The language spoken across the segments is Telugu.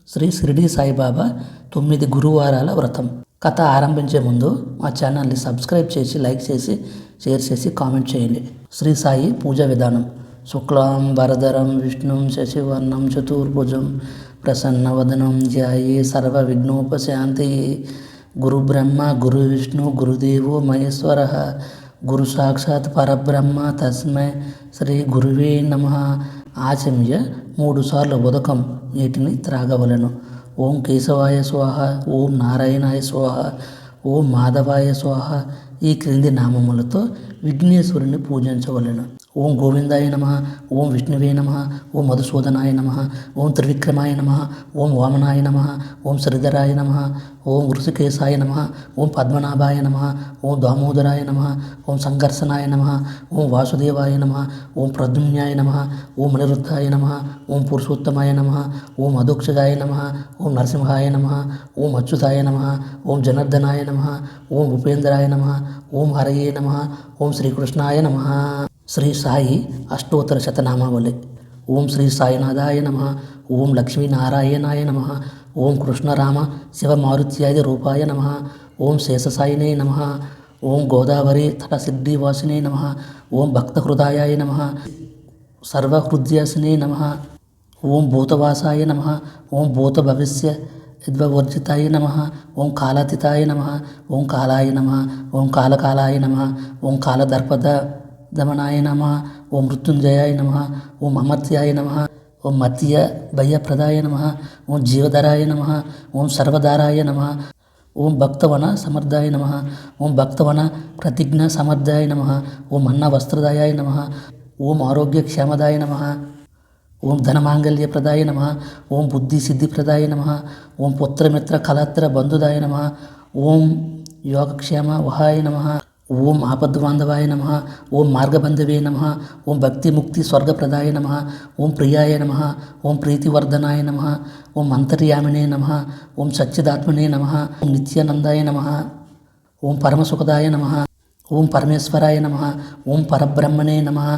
శ్రీ షిరిడి సాయిబాబా 9 గురువారాల వ్రతం. కథ ఆరంభించే ముందు మా ఛానల్ని సబ్స్క్రైబ్ చేసి, లైక్ చేసి, షేర్ చేసి, కామెంట్ చేయండి. శ్రీ సాయి పూజా విధానం. శుక్లాం వరదరం విష్ణుం శశివర్ణం చతుర్భుజం ప్రసన్నవదనం ధ్యాయే సర్వ విఘ్నోపశాంతయే. గురు బ్రహ్మ గురు విష్ణు గురుదేవో మహేశ్వర గురు సాక్షాత్ పరబ్రహ్మ తస్మై శ్రీ గురువే నమః. ఆచమ్య 3 సార్లు ఉదకం నీటిని త్రాగవలెను. ఓం కేశవాయ స్వాహ, ఓం నారాయణాయ స్వాహ, ఓం మాధవాయ స్వాహ ఈ క్రింది నామములతో విఘ్నేశ్వరుని పూజించవలెను. ఓం గోవిందాయ నమః, ఓం విష్ణువే నమః, ఓం మధుసూదనాయ నమః, ఓం త్రివిక్రమాయ నమః, ఓం వామనాయ నమః, ఓం శ్రీధరాయ నమః, ఓం ఋషికేశాయ నమః, ఓం పద్మనాభాయ నమః, ఓం దామోదరాయ నమః, ఓం సంకర్షణాయ నమః, ఓం వాసుదేవాయ నమః, ఓం ప్రద్యుమ్నాయ నమః, ఓం అనిరుద్ధాయ నమః, ఓం పురుషోత్తమాయ నమః, ఓం అధోక్షజాయ నమః, ఓం నరసింహాయ నమః, ఓం అచ్యుతాయ నమః, ఓం జనార్దనాయ నమః, ఓం ఉపేంద్రాయ నమః, ఓం హరయే నమః, ఓం శ్రీకృష్ణాయ నమః. శ్రీ సాయి అష్టోత్తర శతనామావళి. ఓం శ్రీ సాయినాథాయ నమః, ఓం లక్ష్మీనారాయణాయ నమః, ఓం కృష్ణరామ శివమారుత్యాది రూపాయ నమః, ఓం శేషసాయినే నమః, ఓం గోదావరి తట సిద్ధివాసినే నమః, ఓం భక్తహృదయాయ నమః, సర్వహృదయాసినే నమః, ఓం భూతవాసాయ నమః, ఓం భూతభవిష్య యద్వర్జితాయ నమః, ఓం కాలాతీతాయ నమః, ఓం కాలాయ నమః, ఓం కాలకాలాయ నమః, ఓం కాలదర్పద దమనాయ నమః, ఓం మృత్యుంజయాయ నమః, ఓం అమర్త్యాయ నమః, ఓం మత్య భయప్రదాయ నమః, ఓం జీవధరాయ నమః, ఓం సర్వధారాయ నమః, ఓం భక్తవన సమర్థాయ నమః, ఓం భక్తవన ప్రతిజ్ఞ సమర్థాయ నమః, ఓం అన్న వస్త్రదాయాయ నమః, ఓం ఆరోగ్యక్షేమదాయ నమః, ఓం ధనమాంగళ్యప్రదాయ నమః, ఓం బుద్ధిసిద్ధిప్రదాయ నమః, ఓం పుత్రమిత్ర కలత్ర బంధుదాయ నమః, ఓం యోగక్షేమ వహాయ నమః, ఓం ఆపద్బాంధవాయ నమః, ఓం మార్గబంధవే నమః, ఓం భక్తిముక్తి స్వర్గప్రదాయ నమః, ఓం ప్రియాయ నమః, ఓం ప్రీతివర్ధనాయ నమః, ఓం అంతర్యామినే నమః, ఓం సచ్చిదాత్మనే నమః, ఓం నిత్యానందాయ నమః, ఓం పరమసుఖదాయ నమః, ఓం పరమేశ్వరాయ నమః, ఓం పరబ్రహ్మణే నమః,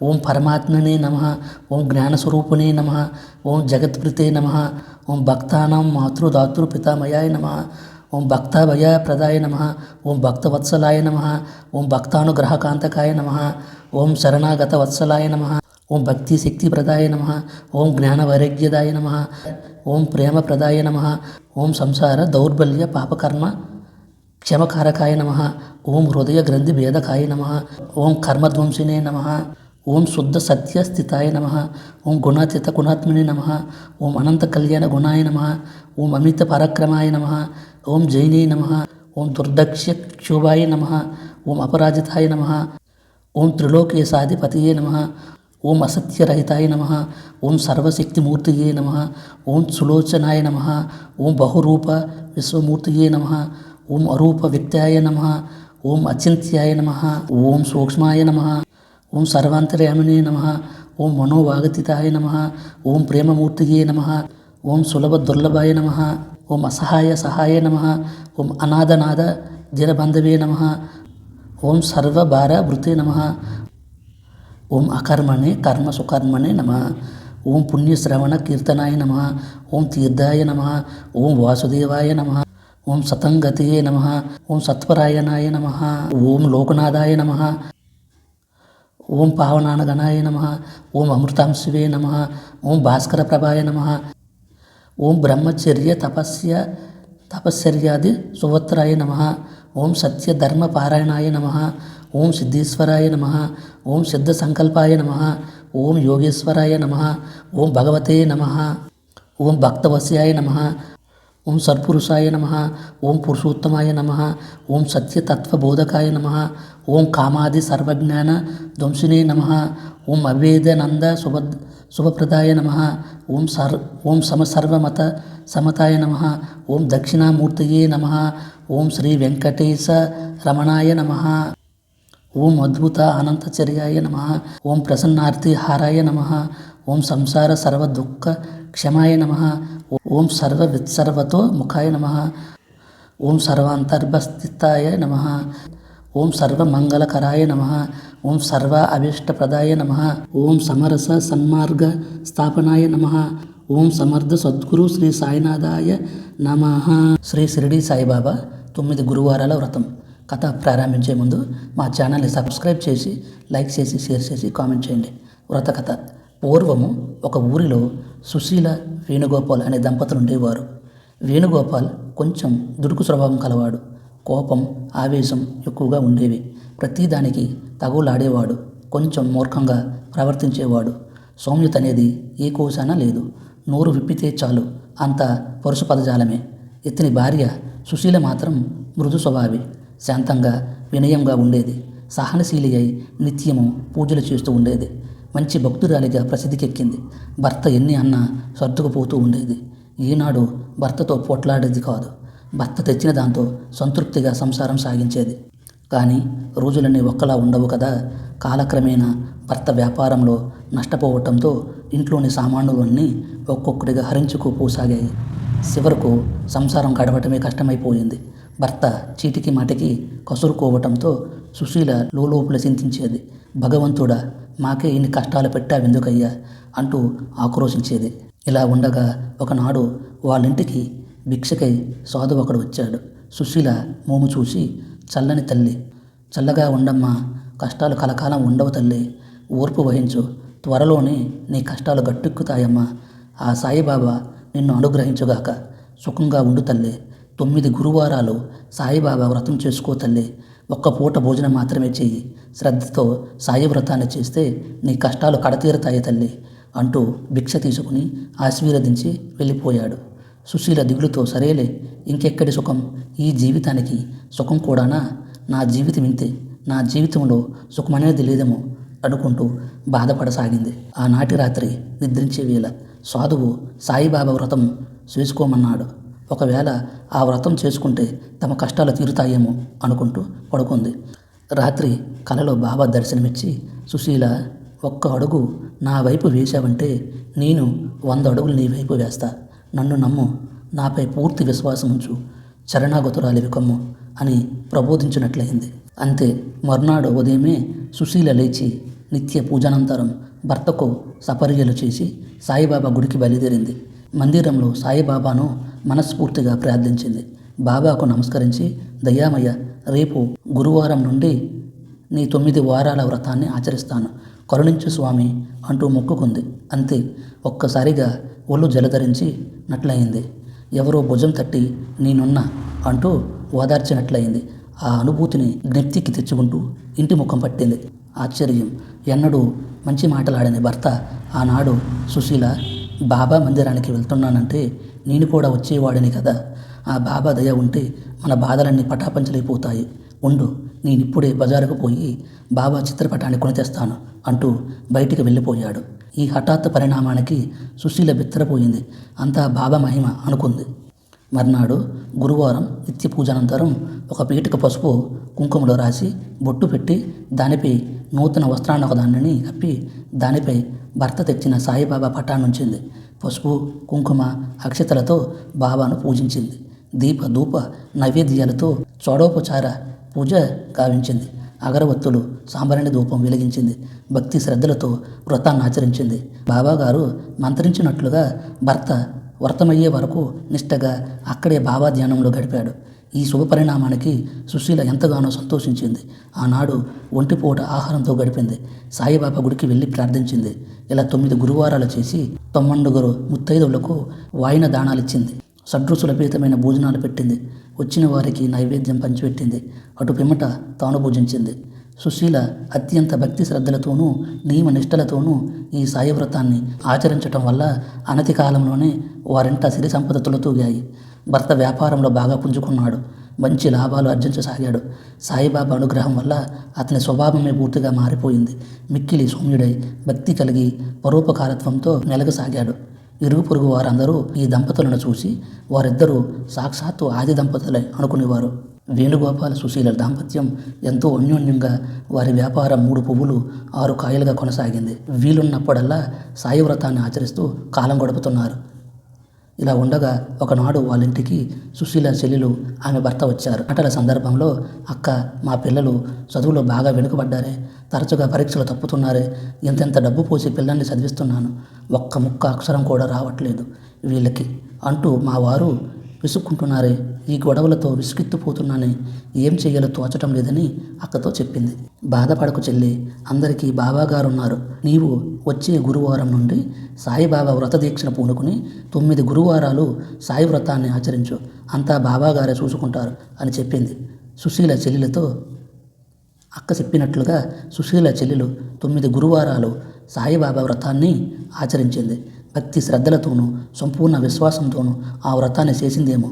ఓం పరమాత్మనే నమః, ఓం జ్ఞానస్వరూపిణే నమః, ఓం జగత్ప్రీతే నమః, ఓం భక్తానాం మాతృదాతృపితామయాయ నమః, ఓం భక్తభయప్రదాయ నమః, ఓం భక్తవత్సలాయ నమః, ఓం భక్తానుగ్రహకాంతకాయ నమః, ఓం శరణాగతవత్సలాయ నమః, ఓం భక్తిశక్తిప్రదాయ నమః, ఓం జ్ఞానవైరాగ్యదాయ నమః, ఓం ప్రేమప్రదాయ నమః, ఓం సంసార దౌర్బల్య పాపకర్మ క్షమకారకాయ నమః, ఓం హృదయ గ్రంథి భేదకాయ నమః, ఓం కర్మధ్వంసినే నమః, ఓం శుద్ధ సత్య స్థితాయ నమః, ఓం గుణాతీత గుణాత్మనే నమః, ఓం అనంత కళ్యాణ గుణాయ నమః, ఓం అమిత పరాక్రమాయ నమః, ఓం జైనే నమః, ఓం దుర్దక్ష్య క్షోభాయ నమః, ఓం అపరాజితాయ నమః, ఓం త్రిలోకేశాధిపతియే నమః, ఓం అసత్యరహితాయ నమః, ఓం సర్వశక్తిమూర్తియే నమః, ఓం సులోచనాయ నమః, ఓం బహురూప విశ్వమూర్తియే నమః, ఓం అరూప వ్యక్తాయ నమః, ఓం అచింత్యాయ నమః, ఓం సూక్ష్మాయ నమః, ఓం సర్వాంతర్యామినే నమః, ఓం మనోవాగతితాయ నమః, ఓం ప్రేమమూర్తియే నమః, ఓం సులభ దుర్లభాయ నమః, ఓం అసహాయ సహాయ నమః, ఓం అనాథనాథ దినబంధవే నమః, ఓం సర్వభార భృతే నమః, ఓం అకర్మణే కర్మ సుకర్మణే నమః, ఓం పుణ్యశ్రవణ కీర్తనాయ నమః, ఓం తీర్థాయ నమః, ఓం వాసుదేవాయ నమః, ఓం సతంగతయే నమః, ఓం సత్వరాయణాయ నమః, ఓం లోకనాథాయ నమః, ఓం పావనానగణాయ నమః, ఓం అమృతాంశివే నమః, ఓం భాస్కర ప్రభాయ నమః, ఓం బ్రహ్మచర్య తపశ్చర్యాది సువత్రాయ నమః, ఓం సత్యధర్మపారాయణాయ నమః, ఓం సిద్ధేశ్వరాయ నమః, ఓం సిద్ధసంకల్పాయ నమః, ఓం యోగేశ్వరాయ నమః, ఓం భగవతే నమః, ఓం భక్తవశ్యాయ నమః, ఓం సత్పురుషాయ నమః, ఓం పురుషోత్తమాయ నమః, ఓం సత్యతత్వబోధకాయ నమః, ఓం కామాది సర్వజ్ఞాన ధ్వంసినే నమః, ఓం అవేదనంద శుభప్రదాయ నమః, ఓం సమసర్వమత సమతాయ నమః, ఓం దక్షిణామూర్తయే నమః, ఓం శ్రీ వెంకటేశ రమణాయ నమః, ఓం అద్భుత అనంతచర్యాయ నమః, ఓం ప్రసన్నార్తి హారాయ నమః, ఓం సంసార సర్వదుఃఖ క్షమాయ నమః, ఓం సర్వవిత్సర్వతో ముఖాయ నమః, ఓం సర్వాంతర్భస్థితాయ నమః, ఓం సర్వమంగళకరాయ నమః, ఓం సర్వ అభీష్టప్రదాయ నమః, ఓం సమరస సన్మార్గ స్థాపనాయ నమః, ఓం సమర్థ సద్గురు శ్రీ సాయినాథాయ నమః. శ్రీ షిరిడి సాయిబాబా 9 గురువారాల వ్రతం కథ ప్రారంభించే ముందు మా ఛానల్ని సబ్స్క్రైబ్ చేసి లైక్ చేసి షేర్ చేసి కామెంట్ చేయండి. వ్రత కథ. పూర్వము ఒక ఊరిలో సుశీల, వేణుగోపాల్ అనే దంపతులు ఉండేవారు. వేణుగోపాల్ కొంచెం దుడుకు స్వభావం కలవాడు. కోపం, ఆవేశం ఎక్కువగా ఉండేవి. ప్రతిదానికి తగులాడేవాడు. కొంచెం మూర్ఖంగా ప్రవర్తించేవాడు. సౌమ్యత అనేది ఏ కోశాన లేదు. నోరు విప్పితే చాలు అంత పరుష పదజాలమే. ఇతని భార్య సుశీల మాత్రం మృదు స్వభావి, శాంతంగా వినయంగా ఉండేది. సహనశీలి అయి నిత్యము పూజలు చేస్తూ ఉండేది. మంచి భక్తురాలిగా ప్రసిద్ధికెక్కింది. భర్త ఎన్ని అన్నా సర్దుకుపోతూ ఉండేది. ఈనాడు భర్తతో పోట్లాడేది కాదు. భర్త తెచ్చిన దాంతో సంతృప్తిగా సంసారం సాగించేది. కానీ రోజులన్నీ ఒక్కలా ఉండవు కదా. కాలక్రమేణా భర్త వ్యాపారంలో నష్టపోవటంతో ఇంట్లోని సామానులన్నీ ఒక్కొక్కటిగా హరించుకుపోసాగాయి. చివరకు సంసారం గడవటమే కష్టమైపోయింది. భర్త చీటికి మాటికి కసురుకోవటంతో సుశీల లోపల చింతించేది. భగవంతుడా, మాకే ఇన్ని కష్టాలు పెట్టావెందుకయ్యా అంటూ ఆక్రోశించేది. ఇలా ఉండగా ఒకనాడు వాళ్ళింటికి భిక్షకై సాధువు ఒకడు వచ్చాడు. సుశీల మోము చూసి, చల్లని తల్లి, చల్లగా ఉండమ్మా, కష్టాలు కలకాలం ఉండవు తల్లి, ఓర్పు వహించు, త్వరలోనే నీ కష్టాలు గట్టెక్కుతాయమ్మా, ఆ సాయిబాబా నిన్ను అనుగ్రహించుగాక, సుఖంగా ఉండు తల్లి, 9 గురువారాలు సాయిబాబా వ్రతం చేసుకో తల్లి, ఒక్క పూట భోజనం మాత్రమే చెయ్యి, శ్రద్ధతో సాయి వ్రతాన్ని చేస్తే నీ కష్టాలు కడతీరుతాయి తల్లి అంటూ భిక్ష తీసుకుని ఆశీర్వదించి వెళ్ళిపోయాడు. సుశీల దిగులుతో, సరేలే, ఇంకెక్కడి సుఖం, ఈ జీవితానికి సుఖం కూడానా, నా జీవితం ఇంతే, నా జీవితంలో సుఖమనేది లేదేమో అనుకుంటూ బాధపడసాగింది. ఆనాటి రాత్రి నిద్రించే వేళ సాధువు సాయిబాబా వ్రతం చేసుకోమన్నాడు. ఒకవేళ ఆ వ్రతం చేసుకుంటే తమ కష్టాలు తీరుతాయేమో అనుకుంటూ పడుకుంది. రాత్రి కలలో బాబా దర్శనమిచ్చి, సుశీల, ఒక్క అడుగు నా వైపు వేశావంటే నేను 100 అడుగులు నీ వైపు వేస్తా, నన్ను నమ్ము, నాపై పూర్తి విశ్వాసం ఉంచు, శరణాగతురాలివి కమ్ము అని ప్రబోధించినట్లయింది. అంతే. మర్నాడు ఉదయమే సుశీల లేచి నిత్య పూజానంతరం భర్తకు సపర్యలు చేసి సాయిబాబా గుడికి బయలుదేరింది. మందిరంలో సాయిబాబాను మనస్ఫూర్తిగా ప్రార్థించింది. బాబాకు నమస్కరించి, దయామయ్య, రేపు గురువారం నుండి నీ 9 వారాల వ్రతాన్ని ఆచరిస్తాను, కరుణించు స్వామి అంటూ మొక్కుకుంది. అంతే. ఒక్కసారిగా ఒళ్ళు జలధరించి నట్లయింది. ఎవరో భుజం తట్టి నేనున్నా అంటూ ఓదార్చినట్లయింది. ఆ అనుభూతిని జ్ఞప్తికి తెచ్చుకుంటూ ఇంటి ముఖం పట్టింది. ఆశ్చర్యం. ఎన్నడూ మంచి మాటలాడని భర్త ఆనాడు, సుశీల, బాబా మందిరానికి వెళ్తున్నానంటే నేను కూడా వచ్చేవాడిని కదా, ఆ బాబా దయ ఉంటే మన బాధలన్నీ పటాపంచలైపోతాయి, ఉండు, నేనిప్పుడే బజారుకు పోయి బాబా చిత్రపటాన్ని కొని తెస్తాను అంటూ బయటికి వెళ్ళిపోయాడు. ఈ హఠాత్ పరిణామానికి సుశీల బిత్తరపోయింది. అంతా బాబా మహిమ అనుకుంది. మర్నాడు గురువారం నిత్య పూజానంతరం ఒక పీటకు పసుపు కుంకుమలో రాసి బొట్టు పెట్టి దానిపై నూతన వస్త్రాన్ని ఒకదానిని కప్పి దానిపై భర్త తెచ్చిన సాయిబాబా పటాన్నుంచింది. పసుపు, కుంకుమ, అక్షతలతో బాబాను పూజించింది. దీప ధూప నైవేద్యాలతో షోడోపచార పూజ గావించింది. అగరవత్తులు, సాంబ్రాణి ధూపం వెలిగించింది. భక్తి శ్రద్ధలతో వ్రతాన్ని ఆచరించింది. బాబాగారు మంత్రించినట్లుగా భర్త వ్రతమయ్యే వరకు నిష్టగా అక్కడే బాబా ధ్యానంలో గడిపాడు. ఈ శుభ పరిణామానికి సుశీల ఎంతగానో సంతోషించింది. ఆనాడు ఒంటిపూట ఆహారంతో గడిపింది. సాయిబాబా గుడికి వెళ్ళి ప్రార్థించింది. ఇలా 9 గురువారాలు చేసి 9 ముత్తైదువులకు వాయిన దానాలిచ్చింది. షడ్రుచులపేతమైన భోజనాలు పెట్టింది. వచ్చిన వారికి నైవేద్యం పంచిపెట్టింది. అటు పిమ్మట తాను భుజించింది. సుశీల అత్యంత భక్తి శ్రద్ధలతోనూ నియమ నిష్టలతోనూ ఈ సాయి వ్రతాన్ని ఆచరించటం వల్ల అనతి కాలంలోనే వారింట సిరి సంపదతులు తూగాయి. భర్త వ్యాపారంలో బాగా పుంజుకున్నాడు. మంచి లాభాలు ఆర్జించసాగాడు. సాయిబాబా అనుగ్రహం వల్ల అతని స్వభావమే పూర్తిగా మారిపోయింది. మిక్కిలి సౌమ్యుడై భక్తి కలిగి పరోపకారత్వంతో మెలగసాగాడు. ఇరుగు పొరుగు వారందరూ ఈ దంపతులను చూసి వారిద్దరూ సాక్షాత్తు ఆది దంపతులే అనుకునేవారు. వేణుగోపాల సుశీల దాంపత్యం ఎంతో అన్యోన్యంగా వారి వ్యాపారం 3 పువ్వులు 6 కాయలుగా కొనసాగింది. వీలున్నప్పుడల్లా సాయి వ్రతాన్ని ఆచరిస్తూ కాలం గడుపుతున్నారు. ఇలా ఉండగా ఒకనాడు వాళ్ళ ఇంటికి సుశీల చెల్లెలు ఆమె భర్త వచ్చారు. ఆటల సందర్భంలో అక్క, మా పిల్లలు చదువులో బాగా వెనుకబడ్డారే, తరచుగా పరీక్షలు తప్పుతున్నారే, ఎంతెంత డబ్బు పోసి పిల్లల్ని చదివిస్తున్నాను, ఒక్క ముక్క అక్షరం కూడా రావట్లేదు వీళ్ళకి అంటూ మా వారు విసుక్కుంటున్నారే, ఈ గొడవలతో విసుగెత్తిపోతున్నానే, ఏం చెయ్యాలో తోచటం లేదని అక్కతో చెప్పింది. బాధపడకు చెల్లి, అందరికీ బాబాగారున్నారు. నీవు వచ్చే గురువారం నుండి సాయిబాబా వ్రత దీక్షను పూనుకుని 9 గురువారాలు సాయి వ్రతాన్ని ఆచరించు, అంతా బాబాగారే చూసుకుంటారు అని చెప్పింది. సుశీల చెల్లెలతో అక్క చెప్పినట్లుగా సుశీల చెల్లెలు 9 గురువారాలు సాయిబాబా వ్రతాన్ని ఆచరించింది. భక్తి శ్రద్ధలతోనూ సంపూర్ణ విశ్వాసంతోనూ ఆ వ్రతాన్ని చేసిందేమో.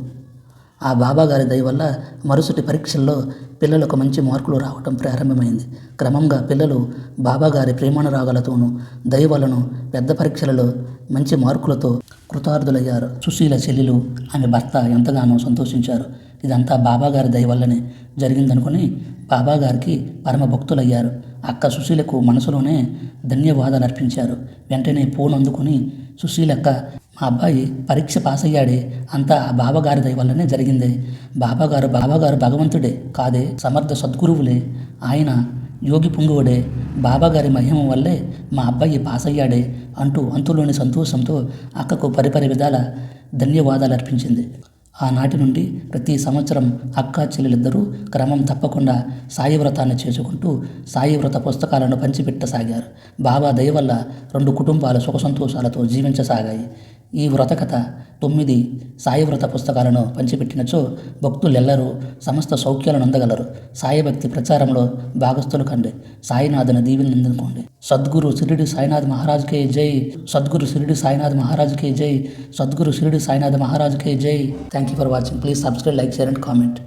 ఆ బాబాగారి దయ వల్ల మరుసటి పరీక్షల్లో పిల్లలకు మంచి మార్కులు రావటం ప్రారంభమైంది. క్రమంగా పిల్లలు బాబాగారి ప్రేమానురాగాలతోనూ దయ వలన పెద్ద పరీక్షలలో మంచి మార్కులతో కృతార్థులయ్యారు. సుశీల చెల్లెలు ఆమె భర్త ఎంతగానో సంతోషించారు. ఇదంతా బాబాగారి దయ వల్లనే జరిగిందనుకుని బాబాగారికి పరమ భక్తులయ్యారు. అక్క సుశీలకు మనసులోనే ధన్యవాదాలు అర్పించారు. వెంటనే ఫోన్ అందుకుని, సుశీలక్క, మా అబ్బాయి పరీక్ష పాస్ అయ్యాడే, అంతా ఆ బాబాగారి దయ వల్లనే జరిగిందే. బాబాగారు భగవంతుడే కాదే, సమర్థ సద్గురువులే, ఆయన యోగి పుంగువుడే, బాబాగారి మహిమ వల్లే మా అబ్బాయి పాస్ అయ్యాడే అంటూ అంతులోని సంతోషంతో అక్కకు పరిపరి విధాల ధన్యవాదాలు అర్పించింది. ఆనాటి నుండి ప్రతి సంవత్సరం అక్కా చెల్లెలిద్దరూ క్రమం తప్పకుండా సాయి వ్రతాన్ని చేసుకుంటూ సాయి వ్రత పుస్తకాలను పంచిపెట్టసాగారు. బాబా దయ వల్ల 2 కుటుంబాలు సుఖ సంతోషాలతో జీవించసాగాయి. ఈ వ్రత కథ 9 సాయి వ్రత పుస్తకాలను పంచిపెట్టినచో భక్తులెల్లరూ సమస్త సౌఖ్యాలను అందగలరు. సాయి భక్తి ప్రచారంలో భాగస్థులు కండి. సాయినాథుని దీవెనలు అందుకోండి. సద్గురు షిరిడి సాయినాథ్ మహారాజ్కే జై. సద్గురు షిరిడి సాయినాథ్ మహారాజ్కే జై. సద్గురు షిరిడి సాయినాథ్ మహారాజ్కే జై. Thank you for watching. Please subscribe, like, share and comment.